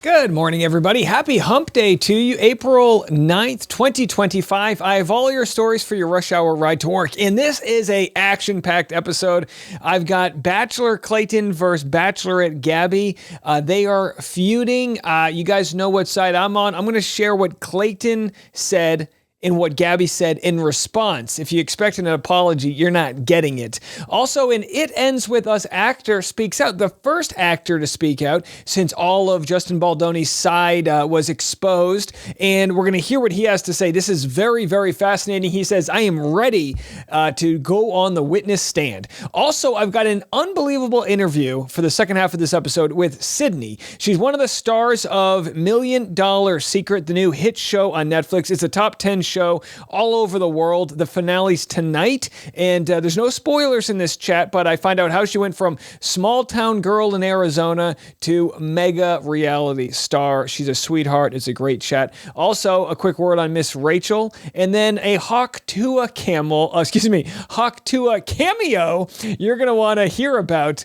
Good morning, everybody. Happy Hump Day to you. April 9th, 2025. I have all your stories for your rush hour ride to work. And this is a action-packed episode. I've got Bachelor Clayton versus Bachelorette Gabby. They are feuding. You guys know what side I'm on. I'm going to share what Clayton said in what Gabby said in response. If you expect an apology, you're not getting it. Also, in It Ends With Us, actor speaks out. The first actor to speak out since all of Justin Baldoni's side was exposed. And we're going to hear what he has to say. This is very, very fascinating. He says, I am ready to go on the witness stand. Also, I've got an unbelievable interview for the second half of this episode with Sydney. She's one of the stars of $1 Million Secret, the new hit show on Netflix. It's a top 10 show all over the world. The finale's tonight, and there's no spoilers in this chat, but I find out how she went from small town girl in Arizona to mega reality star. She's a sweetheart. It's a great chat. Also, a quick word on Miss Rachel, and then a Tuah cameo you're going to want to hear about.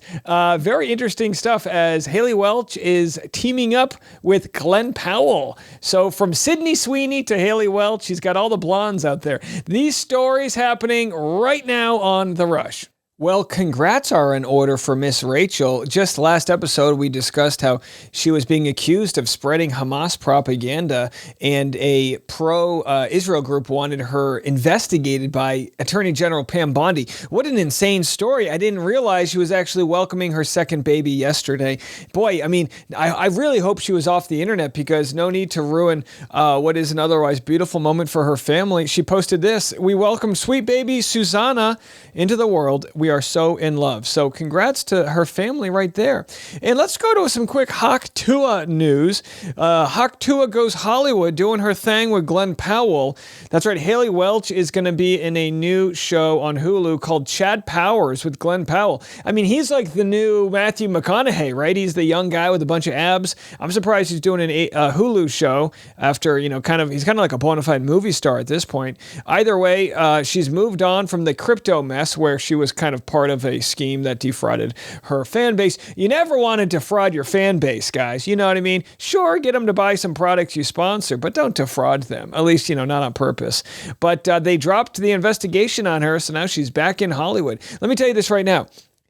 Very interesting stuff as Haley Welch is teaming up with Glenn Powell. So from Sydney Sweeney to Haley Welch, she's got all the blondes out there. These stories happening right now on The Rush. Well, congrats are in order for Miss Rachel. Just last episode, we discussed how she was being accused of spreading Hamas propaganda, and a pro-Israel group wanted her investigated by Attorney General Pam Bondi. What an insane story. I didn't realize she was actually welcoming her second baby yesterday. Boy, I mean, I really hope she was off the internet, because no need to ruin what is an otherwise beautiful moment for her family. She posted this: we welcome sweet baby Susanna into the world. We are so in love. So congrats to her family right there. And let's go to some quick Tuah news. Tuah goes Hollywood, doing her thing with Glenn Powell. That's right. Haley Welch is going to be in a new show on Hulu called Chad Powers with Glenn Powell. I mean, he's like the new Matthew McConaughey, right? He's the young guy with a bunch of abs. I'm surprised he's doing a Hulu show after, he's kind of like a bona fide movie star at this point. Either way, she's moved on from the crypto mess where she was kind of part of a scheme that defrauded her fan base. You never want to defraud your fan base, guys. You know what I mean? Sure, get them to buy some products you sponsor, but don't defraud them. At least, not on purpose. But they dropped the investigation on her, so now she's back in Hollywood. Let me tell you this right now.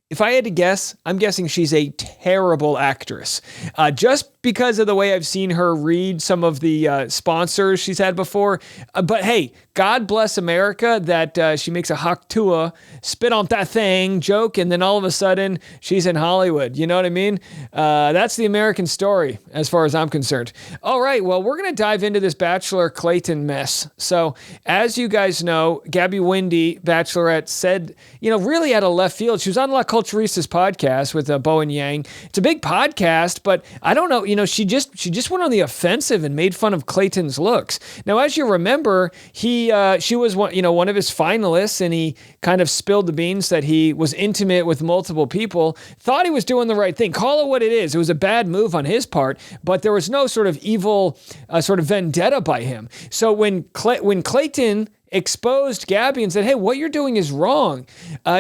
If I had to guess, I'm guessing she's a terrible actress. Just because of the way I've seen her read some of the sponsors she's had before. But hey, God bless America that she makes a Tuah spit on that thing joke, and then all of a sudden she's in Hollywood. You know what I mean? That's the American story as far as I'm concerned. All right, well, we're going to dive into this Bachelor Clayton mess. So as you guys know, Gabby Windey, Bachelorette, said, really out of left field, she was on La Culturistas podcast with Bo and Yang. It's a big podcast, but I don't know, she just went on the offensive and made fun of Clayton's looks. Now, as you remember, she was one of his finalists, and he kind of spilled the beans that he was intimate with multiple people. Thought he was doing the right thing. Call it what it is. It was a bad move on his part, but there was no sort of evil sort of vendetta by him. So when Clayton exposed Gabby and said, hey, what you're doing is wrong,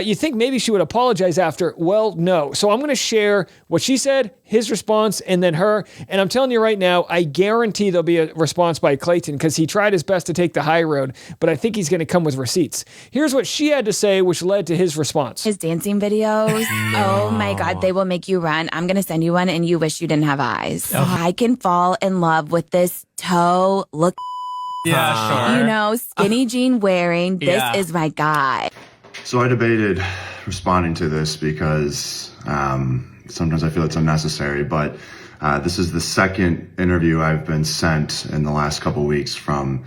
you think maybe she would apologize after. Well, no. So I'm going to share what she said, his response, and then her. And I'm telling you right now, I guarantee there'll be a response by Clayton, because he tried his best to take the high road, but I think he's going to come with receipts. Here's what she had to say, which led to his response. His dancing videos, oh my God, they will make you run. I'm going to send you one, and you wish you didn't have eyes. I can fall in love with this toe look. Yeah, sure. Skinny jean wearing. This is my guy. So I debated responding to this because sometimes I feel it's unnecessary, but this is the second interview I've been sent in the last couple of weeks from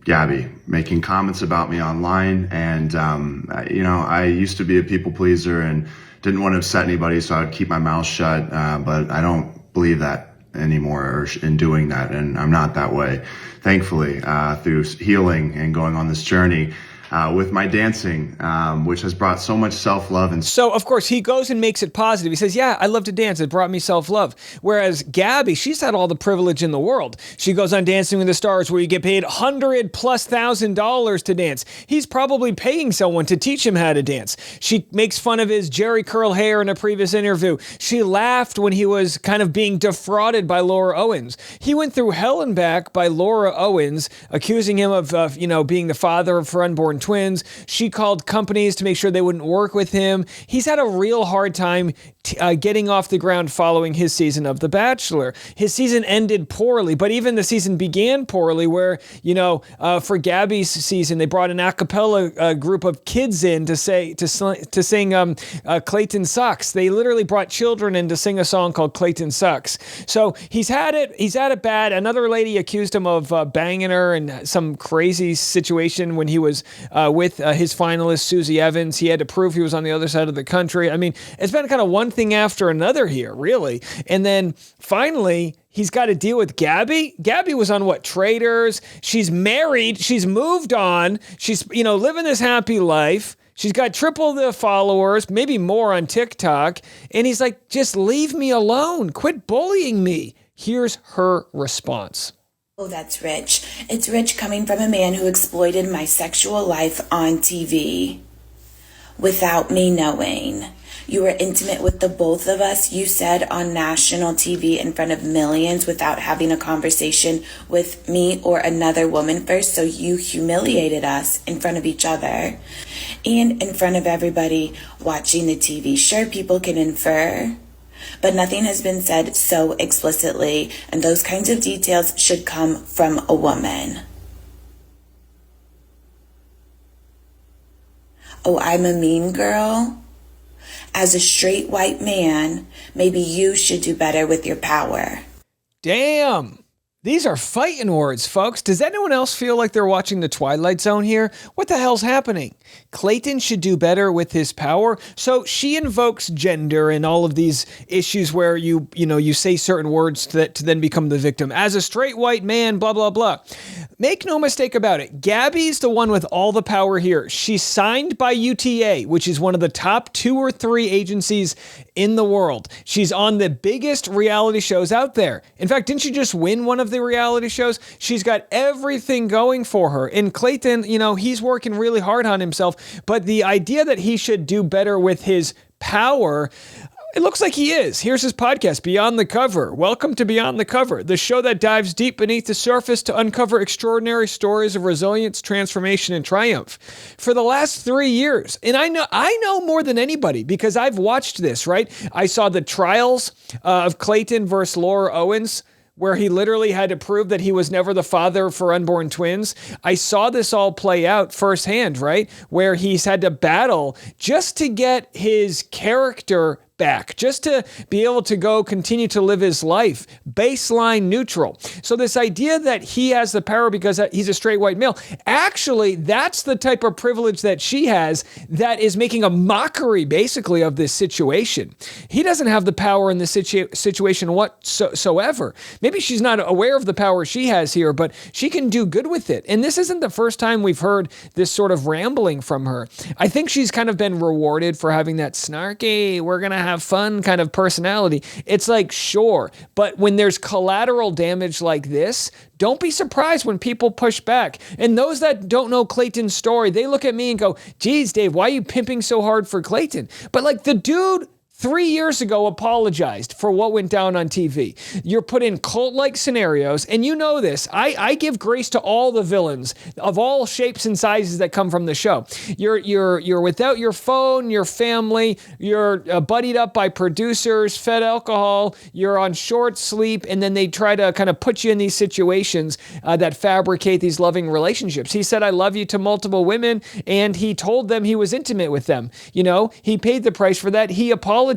Gabby, making comments about me online. And, I used to be a people pleaser and didn't want to upset anybody, so I'd keep my mouth shut. But I don't believe that anymore, or in doing that, and I'm not that way. Thankfully, through healing and going on this journey, with my dancing, which has brought so much self-love. And so, of course, he goes and makes it positive. He says, yeah, I love to dance. It brought me self-love. Whereas Gabby, she's had all the privilege in the world. She goes on Dancing with the Stars where you get paid $100,000+ to dance. He's probably paying someone to teach him how to dance. She makes fun of his Jerry curl hair in a previous interview. She laughed when he was kind of being defrauded by Laura Owens. He went through hell and back by Laura Owens, accusing him of, being the father of her unborn twins. She called companies to make sure they wouldn't work with him. He's had a real hard time getting off the ground following his season of The Bachelor. His season ended poorly, but even the season began poorly where, for Gabby's season, they brought an a cappella group of kids in to sing Clayton Sucks. They literally brought children in to sing a song called Clayton Sucks. So he's had it bad. Another lady accused him of banging her in some crazy situation when he was with his finalist, Susie Evans. He had to prove he was on the other side of the country. I mean, it's been kind of one thing after another here, really. And then finally, he's got to deal with Gabby. Gabby was on Traitors. She's married. She's moved on. She's, living this happy life. She's got triple the followers, maybe more on TikTok. And he's like, just leave me alone. Quit bullying me. Here's her response. Oh, that's rich. It's rich coming from a man who exploited my sexual life on TV without me knowing. You were intimate with the both of us, you said, on national TV in front of millions without having a conversation with me or another woman first. So you humiliated us in front of each other and in front of everybody watching the TV. Sure, people can infer, but nothing has been said so explicitly, and those kinds of details should come from a woman. Oh, I'm a mean girl? As a straight white man, maybe you should do better with your power. Damn. These are fighting words, folks. Does anyone else feel like they're watching The Twilight Zone here? What the hell's happening? Clayton should do better with his power. So she invokes gender and all of these issues where you say certain words to then become the victim. As a straight white man, blah, blah, blah. Make no mistake about it. Gabby's the one with all the power here. She's signed by UTA, which is one of the top 2 or 3 agencies in the world. She's on the biggest reality shows out there. In fact, didn't she just win one of the reality shows? She's got everything going for her. And Clayton, he's working really hard on himself. But the idea that he should do better with his power, it looks like he is. Here's his podcast, Beyond the Cover. Welcome to Beyond the Cover, the show that dives deep beneath the surface to uncover extraordinary stories of resilience, transformation, and triumph. For the last 3 years, and I know more than anybody because I've watched this, right? I saw the trials of Clayton versus Laura Owens, where he literally had to prove that he was never the father for unborn twins. I saw this all play out firsthand, right? Where he's had to battle just to get his character back, just to be able to go continue to live his life, baseline neutral. So this idea that he has the power because he's a straight white male, actually, that's the type of privilege that she has that is making a mockery, basically, of this situation. He doesn't have the power in this situation whatsoever. Maybe she's not aware of the power she has here, but she can do good with it. And this isn't the first time we've heard this sort of rambling from her. I think she's kind of been rewarded for having that snarky, we're going to have fun kind of personality. It's like, sure, but when there's collateral damage like this, don't be surprised when people push back. And those that don't know Clayton's story, they look at me and go, geez, Dave, why are you pimping so hard for Clayton? But like the dude 3 years ago apologized for what went down on TV. You're put in cult-like scenarios, and you know this. I give grace to all the villains of all shapes and sizes that come from the show. You're without your phone, your family, you're buddied up by producers, fed alcohol, you're on short sleep, and then they try to kind of put you in these situations that fabricate these loving relationships. He said, I love you to multiple women, and he told them he was intimate with them. He paid the price for that. He apologized.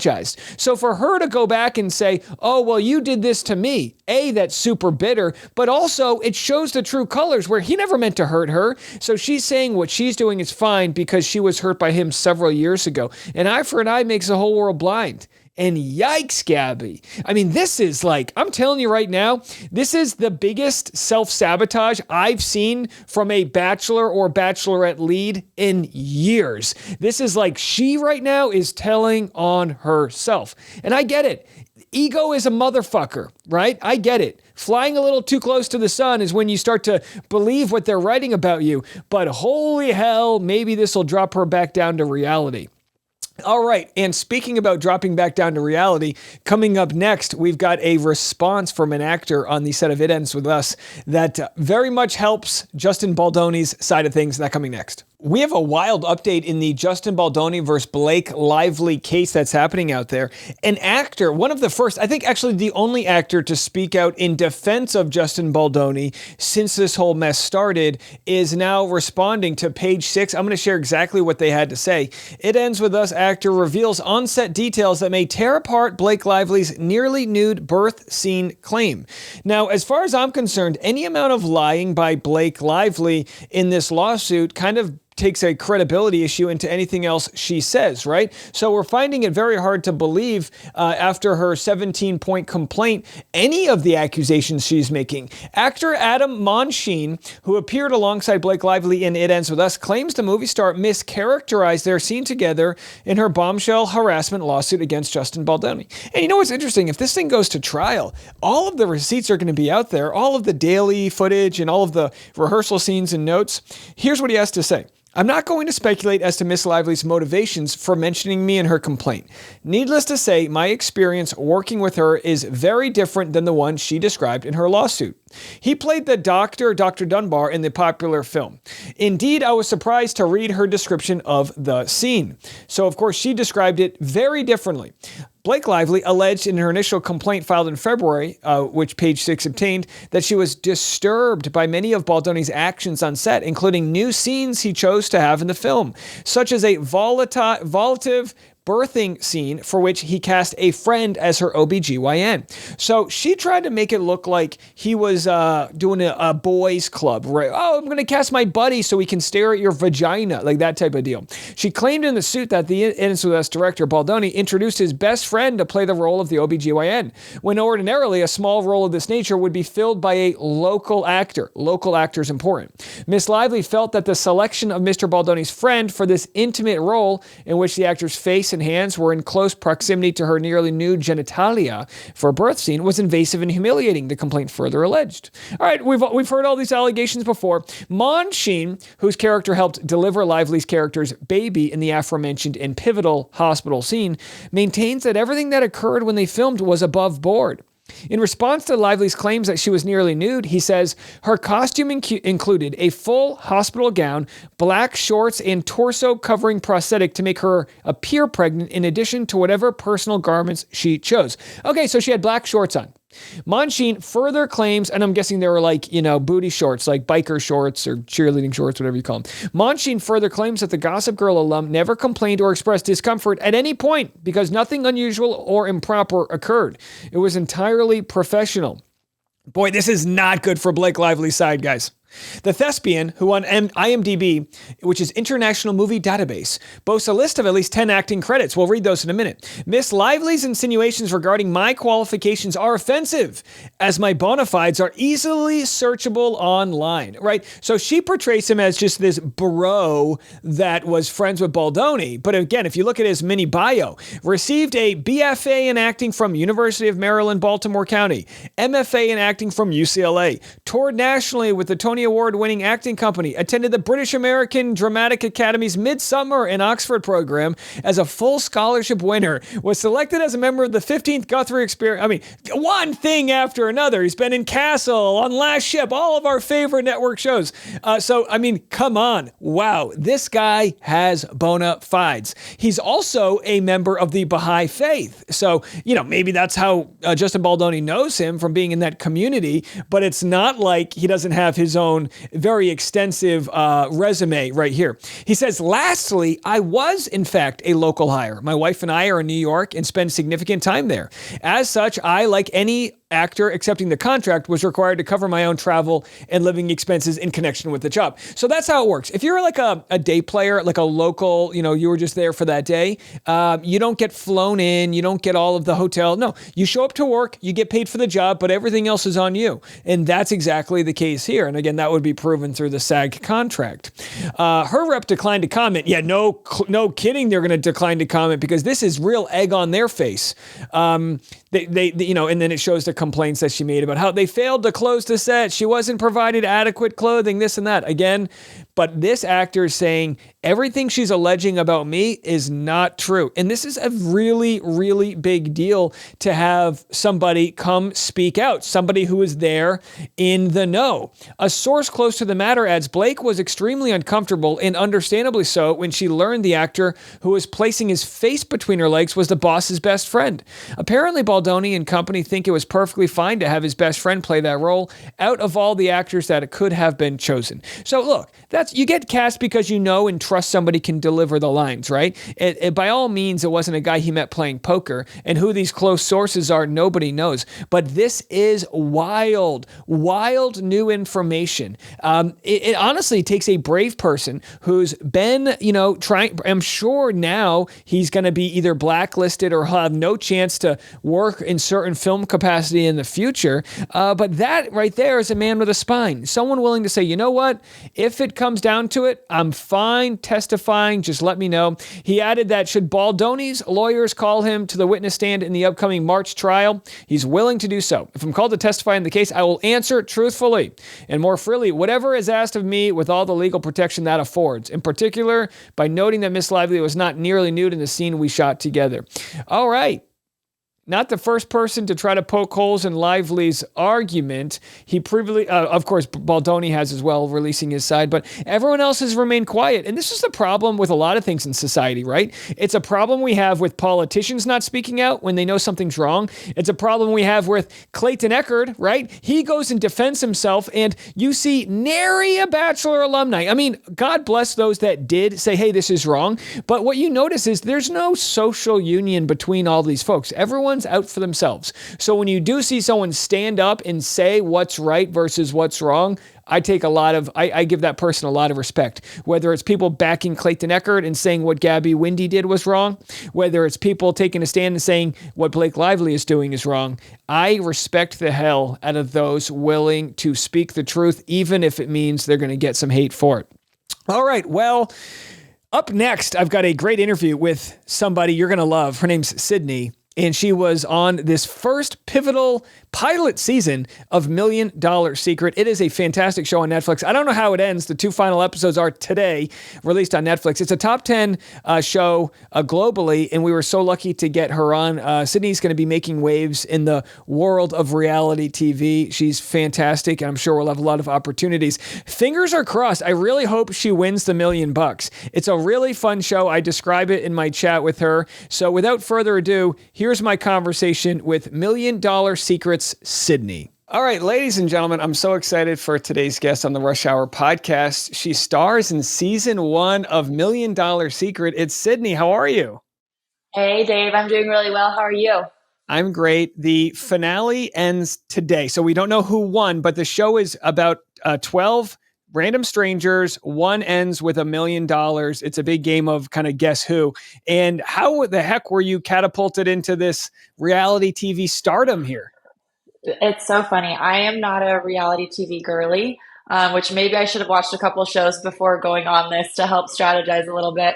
So for her to go back and say, oh, well, you did this to me, that's super bitter, but also it shows the true colors where he never meant to hurt her. So she's saying what she's doing is fine because she was hurt by him several years ago. An eye for an eye makes the whole world blind. And yikes, Gabby. I mean, this is like, I'm telling you right now, this is the biggest self-sabotage I've seen from a Bachelor or Bachelorette lead in years. This is like, she right now is telling on herself. And I get it. Ego is a motherfucker, right? I get it. Flying a little too close to the sun is when you start to believe what they're writing about you. But holy hell, maybe this will drop her back down to reality. All right, and speaking about dropping back down to reality, coming up next, we've got a response from an actor on the set of It Ends With Us that very much helps Justin Baldoni's side of things. That coming next. We have a wild update in the Justin Baldoni versus Blake Lively case that's happening out there. An actor, one of the first, I think actually the only actor to speak out in defense of Justin Baldoni since this whole mess started, is now responding to Page 6. I'm going to share exactly what they had to say. It Ends With Us actor reveals on-set details that may tear apart Blake Lively's nearly nude birth scene claim. Now, as far as I'm concerned, any amount of lying by Blake Lively in this lawsuit kind of takes a credibility issue into anything else she says, right? So we're finding it very hard to believe after her 17-point complaint, any of the accusations she's making. Actor Adam Monsheen, who appeared alongside Blake Lively in It Ends With Us, claims the movie star mischaracterized their scene together in her bombshell harassment lawsuit against Justin Baldoni. And you know what's interesting? If this thing goes to trial, all of the receipts are going to be out there, all of the daily footage and all of the rehearsal scenes and notes. Here's what he has to say. I'm not going to speculate as to Miss Lively's motivations for mentioning me in her complaint. Needless to say, my experience working with her is very different than the one she described in her lawsuit. He played the doctor, Dr. Dunbar, in the popular film. Indeed, I was surprised to read her description of the scene. So, of course, she described it very differently. Blake Lively alleged in her initial complaint filed in February, which Page 6 obtained, that she was disturbed by many of Baldoni's actions on set, including new scenes he chose to have in the film, such as a volitive birthing scene for which he cast a friend as her OBGYN. So she tried to make it look like he was doing a boys club, right? Oh, I'm going to cast my buddy so he can stare at your vagina, like that type of deal. She claimed in the suit that the It Ends With Us director Baldoni introduced his best friend to play the role of the OBGYN, when ordinarily a small role of this nature would be filled by a local actor. Local actor is important. Miss Lively felt that the selection of Mr. Baldoni's friend for this intimate role, in which the actor's face and hands were in close proximity to her nearly nude genitalia for a birth scene, was invasive and humiliating, the complaint further alleged. All right, we've heard all these allegations before. Monsheen, whose character helped deliver Lively's character's baby in the aforementioned and pivotal hospital scene, maintains that everything that occurred when they filmed was above board. In response to Lively's claims that she was nearly nude, he says her costume included a full hospital gown, black shorts, and torso-covering prosthetic to make her appear pregnant, in addition to whatever personal garments she chose. Okay, so she had black shorts on. Monsheen further claims, and I'm guessing they were like, booty shorts, like biker shorts or cheerleading shorts, whatever you call them. Monsheen further claims that the Gossip Girl alum never complained or expressed discomfort at any point because nothing unusual or improper occurred. It was entirely professional. Boy, this is not good for Blake Lively's side, guys. The thespian, who on IMDb, which is International Movie Database, boasts a list of at least 10 acting credits. We'll read those in a minute. Miss Lively's insinuations regarding my qualifications are offensive, as my bona fides are easily searchable online, right? So she portrays him as just this bro that was friends with Baldoni. But again, if you look at his mini bio, received a BFA in acting from University of Maryland, Baltimore County, MFA in acting from UCLA, toured nationally with the Tony Award-winning acting company, attended the British American Dramatic Academy's Midsummer in Oxford program as a full scholarship winner, was selected as a member of the 15th Guthrie Experience. I mean, one thing after another. He's been in Castle, on Last Ship, all of our favorite network shows. Come on. Wow. This guy has bona fides. He's also a member of the Baha'i faith. So, maybe that's how Justin Baldoni knows him, from being in that community, but it's not like he doesn't have his own very extensive resume right here. He says, lastly, I was, in fact, a local hire. My wife and I are in New York and spend significant time there. As such, I, like any actor accepting the contract was required to cover my own travel and living expenses in connection with the job. So that's how it works. If you're like a day player, like a local, you were just there for that day, you don't get flown in, you don't get all of the hotel. No, you show up to work, you get paid for the job, but everything else is on you. And that's exactly the case here. And again, that would be proven through the SAG contract. Her rep declined to comment. Yeah, no kidding, they're going to decline to comment because this is real egg on their face. They and then it shows the complaints that she made about how they failed to close the set. She wasn't provided adequate clothing, this and that. Again, but this actor is saying everything she's alleging about me is not true. And this is a really, really big deal to have somebody come speak out, somebody who is there in the know. A source close to the matter adds Blake was extremely uncomfortable, and understandably so, when she learned the actor who was placing his face between her legs was the boss's best friend. Apparently, Baldoni and company think it was perfectly fine to have his best friend play that role out of all the actors that it could have been chosen. So look, you get cast because you know and trust somebody can deliver the lines, right? By all means, it wasn't a guy he met playing poker, and who these close sources are, nobody knows. But this is wild new information. It honestly takes a brave person who's been, trying. I'm sure now he's going to be either blacklisted or have no chance to work in certain film capacity in the future. But that right there is a man with a spine. Someone willing to say, you know what? If it comes down to it, I'm fine testifying. Just let me know. He added that should Baldoni's lawyers call him to the witness stand in the upcoming March trial, he's willing to do so. If I'm called to testify in the case, I will answer truthfully and more freely whatever is asked of me with all the legal protection that affords. In particular, by noting that Miss Lively was not nearly nude in the scene we shot together. All right. Not the first person to try to poke holes in Lively's argument. He previously, of course, Baldoni has as well, releasing his side, but everyone else has remained quiet. And this is the problem with a lot of things in society, right? It's a problem we have with politicians not speaking out when they know something's wrong. It's a problem we have with Clayton Echard, right? He goes and defends himself, and you see nary a Bachelor alumni. I mean, God bless those that did say, hey, this is wrong. But what you notice is there's no social union between all these folks. Everyone's out for themselves. So when you do see someone stand up and say what's right versus what's wrong, I give that person a lot of respect. Whether it's people backing Clayton Echard and saying what Gabby Windey did was wrong, whether it's people taking a stand and saying what Blake Lively is doing is wrong, I respect the hell out of those willing to speak the truth, even if it means they're going to get some hate for it. All right, well, up next, I've got a great interview with somebody you're going to love. Her name's Sydney. And she was on this first pivotal pilot season of $1 Million Secret. It is a fantastic show on Netflix. I don't know how it ends. The 2 final episodes are today, released on Netflix. It's a top 10 show globally, and we were so lucky to get her on. Sydney's going to be making waves in the world of reality TV. She's fantastic, and I'm sure we'll have a lot of opportunities. Fingers are crossed. I really hope she wins the $1 million. It's a really fun show. I describe it in my chat with her. So without further ado, here's my conversation with $1 Million Secret's Sydney. All right, ladies and gentlemen, I'm so excited for today's guest on the Rush Hour podcast. She stars in season 1 of $1 Million Secret. It's Sydney. How are you? Hey, Dave. I'm doing really well. How are you? I'm great. The finale ends today. So we don't know who won, but the show is about 12 random strangers. One ends with $1 million. It's a big game of kind of guess who. And how the heck were you catapulted into this reality TV stardom here? It's so funny. I am not a reality TV girly, which maybe I should have watched a couple of shows before going on this to help strategize a little bit.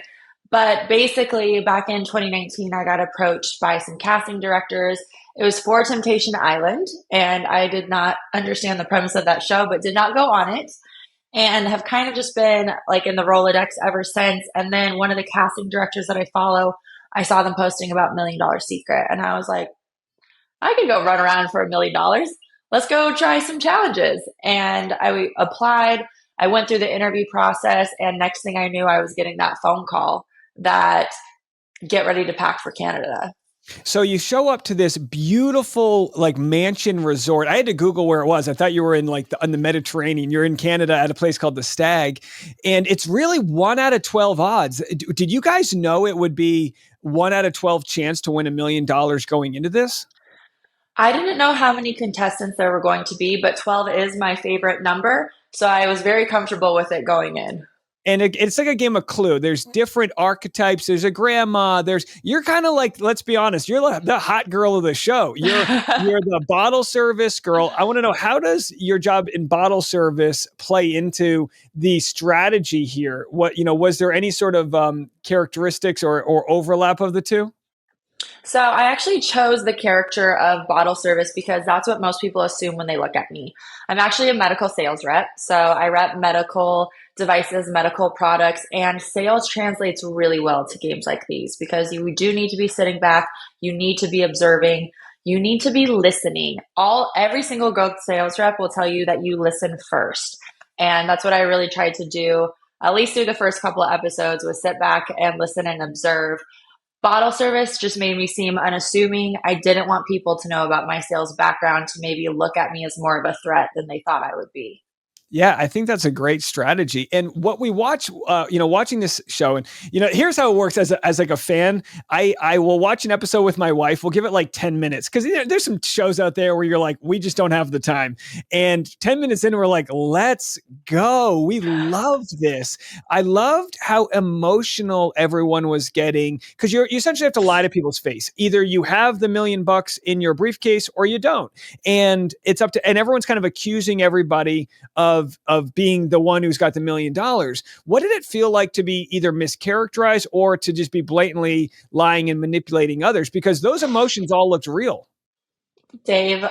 But basically, back in 2019, I got approached by some casting directors. It was for Temptation Island, and I did not understand the premise of that show, but did not go on it. And have kind of just been like in the Rolodex ever since. And then one of the casting directors that I follow, I saw them posting about $1 Million Secret. And I was like, I could go run around for $1 million. Let's go try some challenges. And I applied. I went through the interview process. And next thing I knew, I was getting that phone call that get ready to pack for Canada. So you show up to this beautiful like mansion resort. I had to Google where it was. I thought you were in on the Mediterranean. You're in Canada at a place called the Stag, and it's really 1 out of 12 odds. Did you guys know it would be 1 out of 12 chance to win $1 million going into this? I didn't know how many contestants there were going to be, but 12 is my favorite number. So I was very comfortable with it going in. And it's like a game of Clue. There's different archetypes. There's a grandma. You're kind of like, let's be honest, you're the hot girl of the show. You're the bottle service girl. I want to know, how does your job in bottle service play into the strategy here? Was there any sort of characteristics or overlap of the two? So I actually chose the character of bottle service because that's what most people assume when they look at me. I'm actually a medical sales rep. So I rep medical devices, medical products, and sales translates really well to games like these because you do need to be sitting back, you need to be observing, you need to be listening. Every single growth sales rep will tell you that you listen first. And that's what I really tried to do, at least through the first couple of episodes, was sit back and listen and observe. Bottle service just made me seem unassuming. I didn't want people to know about my sales background to maybe look at me as more of a threat than they thought I would be. Yeah, I think that's a great strategy. And what we watch, watching this show, and here's how it works as like a fan. I will watch an episode with my wife. We'll give it like 10 minutes because there's some shows out there where you're like, we just don't have the time. And 10 minutes in, we're like, let's go. We loved this. I loved how emotional everyone was getting because you essentially have to lie to people's face. Either you have the $1 million in your briefcase or you don't, and it's up to. And everyone's kind of accusing everybody of being the one who's got the $1 million. What did it feel like to be either mischaracterized or to just be blatantly lying and manipulating others? Because those emotions all looked real. Dave,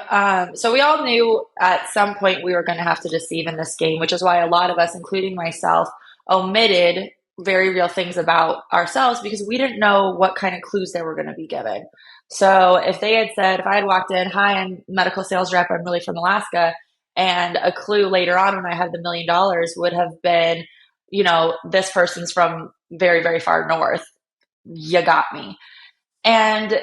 so we all knew at some point we were going to have to deceive in this game, which is why a lot of us, including myself, omitted very real things about ourselves because we didn't know what kind of clues they were going to be given. So if they had said, if I had walked in, hi, I'm medical sales rep, I'm really from Alaska, and a clue later on when I had the $1 million would have been, this person's from very, very far north. You got me. And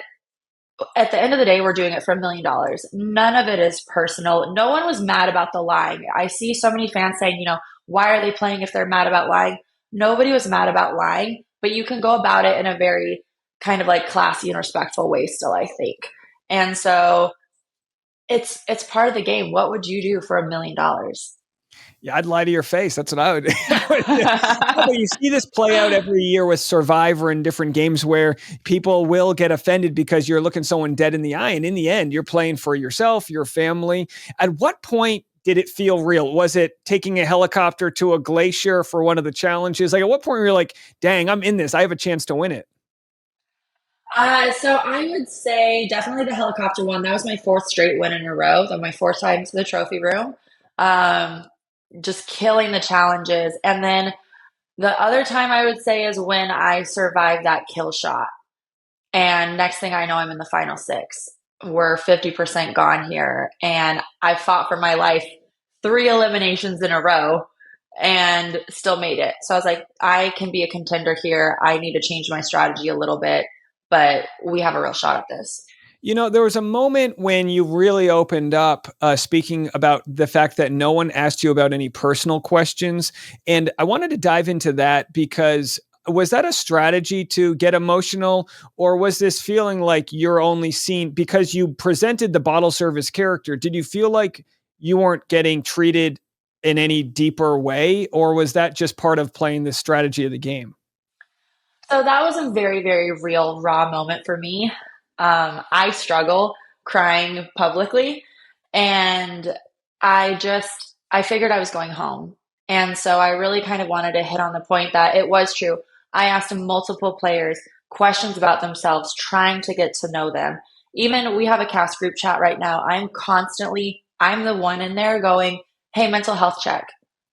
at the end of the day, we're doing it for $1 million. None of it is personal. No one was mad about the lying. I see so many fans saying, why are they playing if they're mad about lying? Nobody was mad about lying, but you can go about it in a very kind of like classy and respectful way still, I think. And so it's part of the game. What would you do for $1 million? Yeah, I'd lie to your face. That's what I would. You see this play out every year with Survivor and different games where people will get offended because you're looking someone dead in the eye. And in the end, you're playing for yourself, your family. At what point did it feel real? Was it taking a helicopter to a glacier for one of the challenges? Like, at what point were you like, dang, I'm in this. I have a chance to win it. So I would say definitely the helicopter one. That was my fourth straight win in a row. That my fourth time to the trophy room. Just killing the challenges. And then the other time I would say is when I survived that kill shot. And next thing I know, I'm in the final 6. We're 50% gone here. And I fought for my life 3 eliminations in a row and still made it. So I was like, I can be a contender here. I need to change my strategy a little bit, but we have a real shot at this. There was a moment when you really opened up, speaking about the fact that no one asked you about any personal questions. And I wanted to dive into that because was that a strategy to get emotional, or was this feeling like you're only seen because you presented the bottle service character? Did you feel like you weren't getting treated in any deeper way, or was that just part of playing the strategy of the game? So that was a very, very real, raw moment for me. I struggle crying publicly, and I figured I was going home. And so I really kind of wanted to hit on the point that it was true. I asked multiple players questions about themselves, trying to get to know them. Even we have a cast group chat right now. I'm the one in there going, hey, mental health check.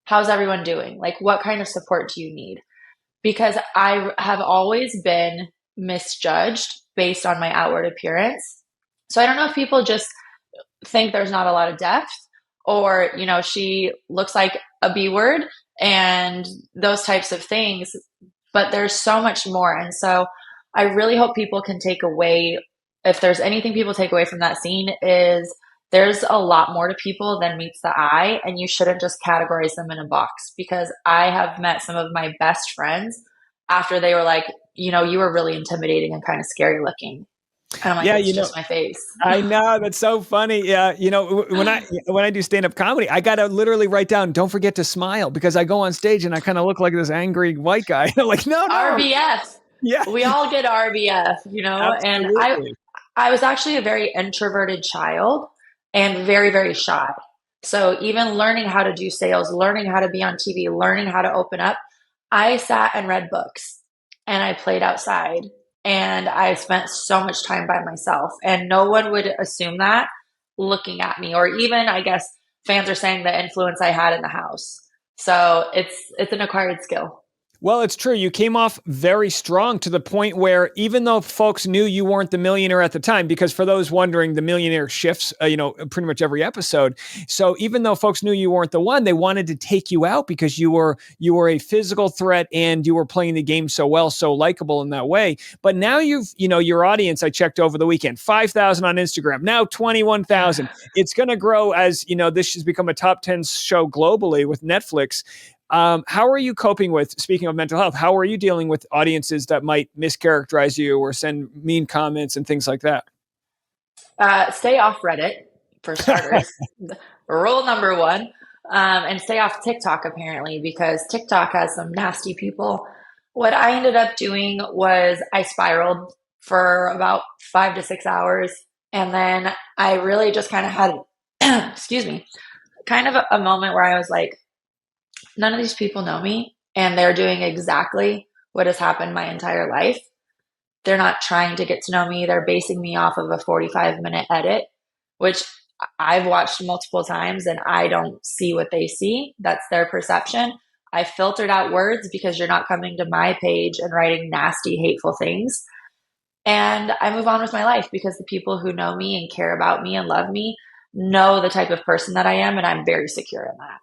How's everyone doing? Like, what kind of support do you need? Because I have always been misjudged based on my outward appearance. So I don't know if people just think there's not a lot of depth, or, she looks like a B word and those types of things, but there's so much more. And so I really hope people can take away, if there's anything people take away from that scene, is there's a lot more to people than meets the eye, and you shouldn't just categorize them in a box, because I have met some of my best friends after they were like, you were really intimidating and kind of scary looking. And I'm like, Yeah, it's just my face. I know, that's so funny. Yeah, when I do stand-up comedy, I gotta literally write down, "Don't forget to smile," because I go on stage and I kind of look like this angry white guy. I'm like, no, RBF. yeah, We all get RBF, and absolutely. I was actually a very introverted child and very, very shy. So even learning how to do sales, learning how to be on TV, learning how to open up, I sat and read books and I played outside and I spent so much time by myself. And no one would assume that looking at me, or even, I guess, fans are saying the influence I had in the house. So it's an acquired skill. Well, it's true. You came off very strong to the point where even though folks knew you weren't the millionaire at the time, because for those wondering, the millionaire shifts, pretty much every episode. So even though folks knew you weren't the one, they wanted to take you out because you were a physical threat and you were playing the game so well, so likable in that way. But now your audience, I checked over the weekend, 5,000 on Instagram, now 21,000. It's going to grow as, this has become a top 10 show globally with Netflix. How are you coping with, speaking of mental health, how are you dealing with audiences that might mischaracterize you or send mean comments and things like that? Stay off Reddit, for starters. Rule number one. And stay off TikTok, apparently, because TikTok has some nasty people. What I ended up doing was I spiraled for about 5 to 6 hours. And then I really just kind of had, excuse me, kind of a moment where I was like, none of these people know me, and they're doing exactly what has happened my entire life. They're not trying to get to know me. They're basing me off of a 45-minute edit, which I've watched multiple times and I don't see what they see. That's their perception. I filtered out words because you're not coming to my page and writing nasty, hateful things. And I move on with my life because the people who know me and care about me and love me know the type of person that I am, and I'm very secure in that.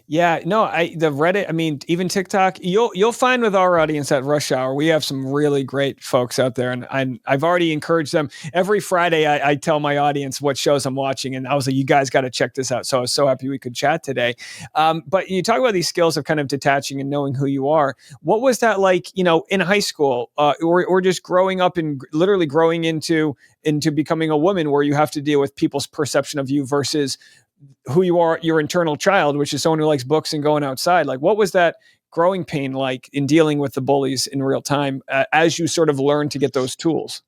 Yeah, no, the Reddit, I mean, even TikTok, you'll find with our audience at Rush Hour, we have some really great folks out there, and I've already encouraged them. Every Friday, I tell my audience what shows I'm watching, and I was like, you guys got to check this out. So I was so happy we could chat today. But you talk about these skills of kind of detaching and knowing who you are. What was that like, in high school, or just growing up and literally growing into becoming a woman, where you have to deal with people's perception of you versus who you are, your internal child, which is someone who likes books and going outside? Like, what was that growing pain like in dealing with the bullies in real time as you sort of learn to get those tools?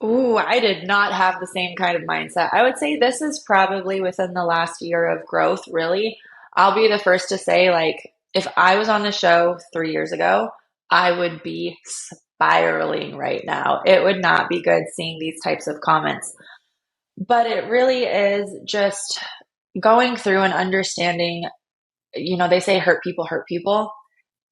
Ooh, I did not have the same kind of mindset. I would say this is probably within the last year of growth, really. I'll be the first to say, like, if I was on the show 3 years ago, I would be spiraling right now. It would not be good seeing these types of comments. But it really is just going through and understanding, they say hurt people,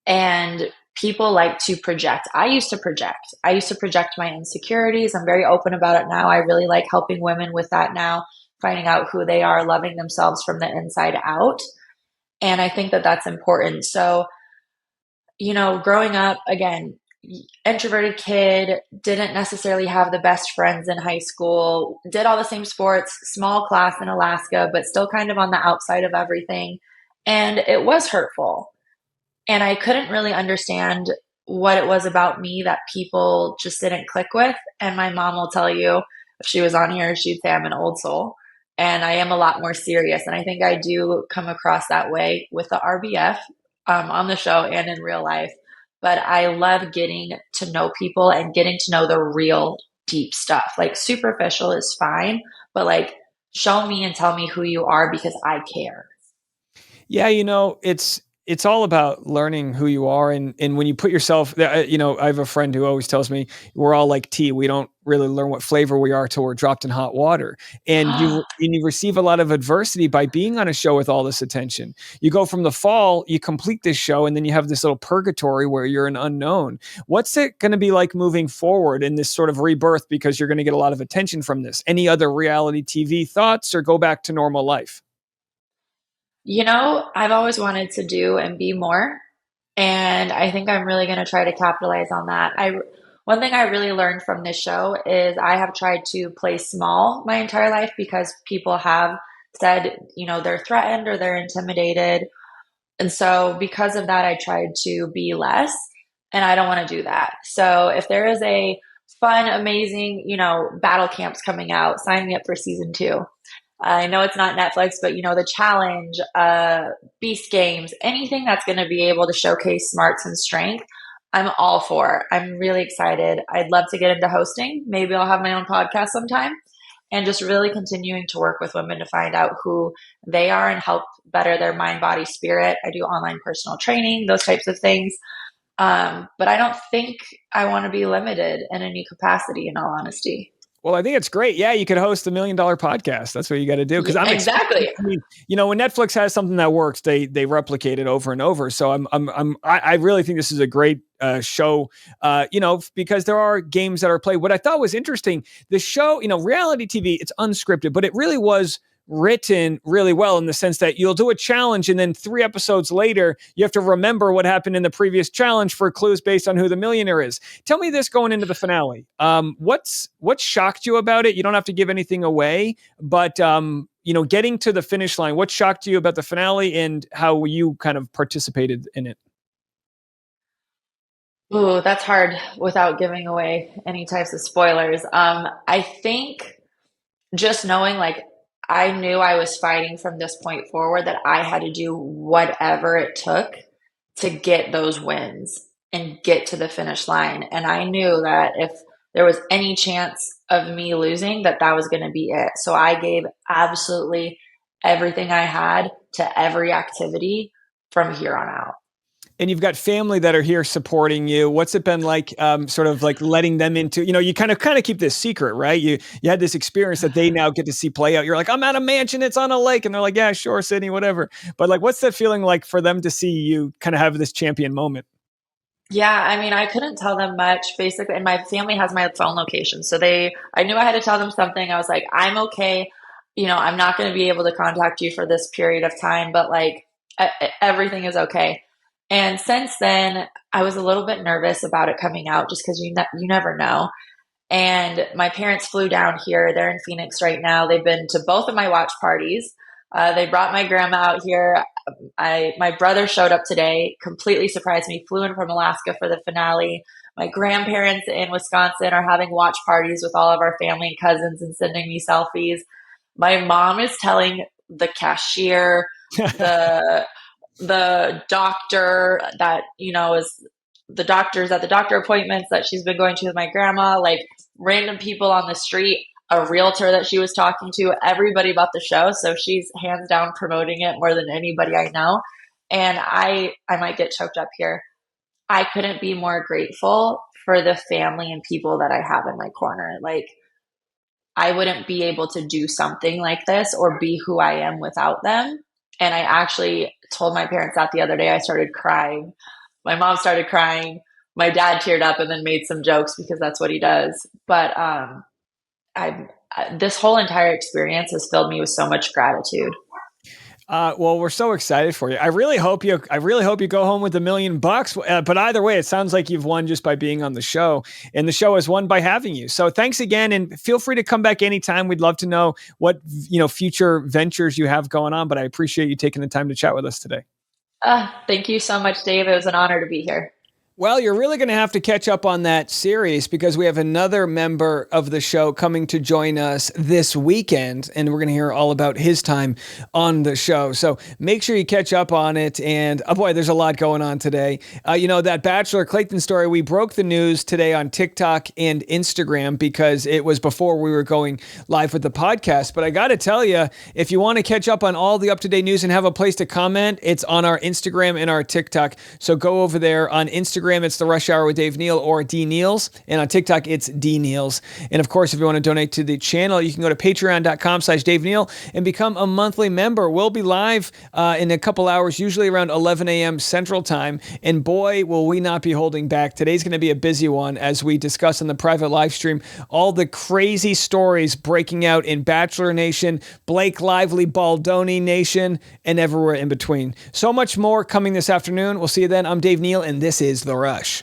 and people like to project. I used to project my insecurities. I'm very open about it now. I really like helping women with that now, finding out who they are, loving themselves from the inside out. And I think that that's important. So, growing up, again, introverted kid, didn't necessarily have the best friends in high school, did all the same sports, small class in Alaska, but still kind of on the outside of everything. And it was hurtful. And I couldn't really understand what it was about me that people just didn't click with. And my mom will tell you, if she was on here, she'd say I'm an old soul. And I am a lot more serious. And I think I do come across that way with the RBF on the show and in real life. But I love getting to know people and getting to know the real deep stuff. Like, superficial is fine, but like, show me and tell me who you are because I care. Yeah, it's all about learning who you are. And when you put yourself, I have a friend who always tells me we're all like tea. We don't really learn what flavor we are till we're dropped in hot water. And you receive a lot of adversity by being on a show with all this attention. You go from the fall, you complete this show, and then you have this little purgatory where you're an unknown. What's it going to be like moving forward in this sort of rebirth? Because you're going to get a lot of attention from this. Any other reality TV thoughts, or go back to normal life? I've always wanted to do and be more. And I think I'm really going to try to capitalize on that. One thing I really learned from this show is I have tried to play small my entire life because people have said, they're threatened or they're intimidated. And so because of that, I tried to be less, and I don't want to do that. So if there is a fun, amazing, battle camps coming out. Sign me up for season 2. I know it's not Netflix, but the challenge, Beast Games, anything that's going to be able to showcase smarts and strength, I'm all for. I'm really excited. I'd love to get into hosting. Maybe I'll have my own podcast sometime, and just really continuing to work with women to find out who they are and help better their mind, body, spirit. I do online personal training, those types of things. But I don't think I want to be limited in any capacity, in all honesty. Well, I think it's great. Yeah, you could host $1 Million podcast. That's what you got to do. Because I'm exactly. When Netflix has something that works, they replicate it over and over. So I really think this is a great show. Because there are games that are played. What I thought was interesting, the show, reality TV, it's unscripted, but it really was written really well in the sense that you'll do a challenge and then 3 episodes later you have to remember what happened in the previous challenge for clues based on who the millionaire is. Tell me this going into the finale. What shocked you about it? You don't have to give anything away, but getting to the finish line, what shocked you about the finale and how you kind of participated in it? Ooh, that's hard without giving away any types of spoilers. I think just knowing, I knew I was fighting from this point forward, that I had to do whatever it took to get those wins and get to the finish line. And I knew that if there was any chance of me losing, that was going to be it. So I gave absolutely everything I had to every activity from here on out. And you've got family that are here supporting you. What's it been like, sort of like letting them into, you kind of keep this secret, right? You had this experience that they now get to see play out. You're like, I'm at a mansion, it's on a lake. And they're like, yeah, sure, Sydney, whatever. But what's that feeling like for them to see you kind of have this champion moment? Yeah, I couldn't tell them much, basically. And my family has my phone location. So I knew I had to tell them something. I was like, I'm okay. I'm not going to be able to contact you for this period of time, but everything is okay. And since then, I was a little bit nervous about it coming out just because you never know. And my parents flew down here. They're in Phoenix right now. They've been to both of my watch parties. They brought my grandma out here. My brother showed up today, completely surprised me, flew in from Alaska for the finale. My grandparents in Wisconsin are having watch parties with all of our family and cousins and sending me selfies. My mom is telling the cashier, the doctor that, is the doctors at the doctor appointments that she's been going to with my grandma, random people on the street, a realtor that she was talking to, everybody about the show. So she's hands down promoting it more than anybody I know. And I might get choked up here. I couldn't be more grateful for the family and people that I have in my corner. I wouldn't be able to do something like this or be who I am without them. And I actually told my parents that the other day. I started crying. My mom started crying. My dad teared up and then made some jokes because that's what he does. But this whole entire experience has filled me with so much gratitude. Well, we're so excited for you. I really hope you go home with $1 million. But either way, it sounds like you've won just by being on the show, and the show has won by having you. So thanks again, and feel free to come back anytime. We'd love to know what future ventures you have going on. But I appreciate you taking the time to chat with us today. Thank you so much, Dave. It was an honor to be here. Well, you're really going to have to catch up on that series because we have another member of the show coming to join us this weekend, and we're going to hear all about his time on the show. So make sure you catch up on it. And oh boy, there's a lot going on today. That Bachelor Clayton story, we broke the news today on TikTok and Instagram because it was before we were going live with the podcast. But I got to tell you, if you want to catch up on all the up-to-date news and have a place to comment, it's on our Instagram and our TikTok. So go over there on Instagram. It's The Rush Hour with Dave Neal or D Neals. And on TikTok, it's D Neals. And of course, if you want to donate to the channel, you can go to patreon.com/Dave Neal and become a monthly member. We'll be live in a couple hours, usually around 11 a.m. Central Time. And boy, will we not be holding back. Today's going to be a busy one as we discuss in the private live stream all the crazy stories breaking out in Bachelor Nation, Blake Lively, Baldoni Nation, and everywhere in between. So much more coming this afternoon. We'll see you then. I'm Dave Neal, and this is The Rush.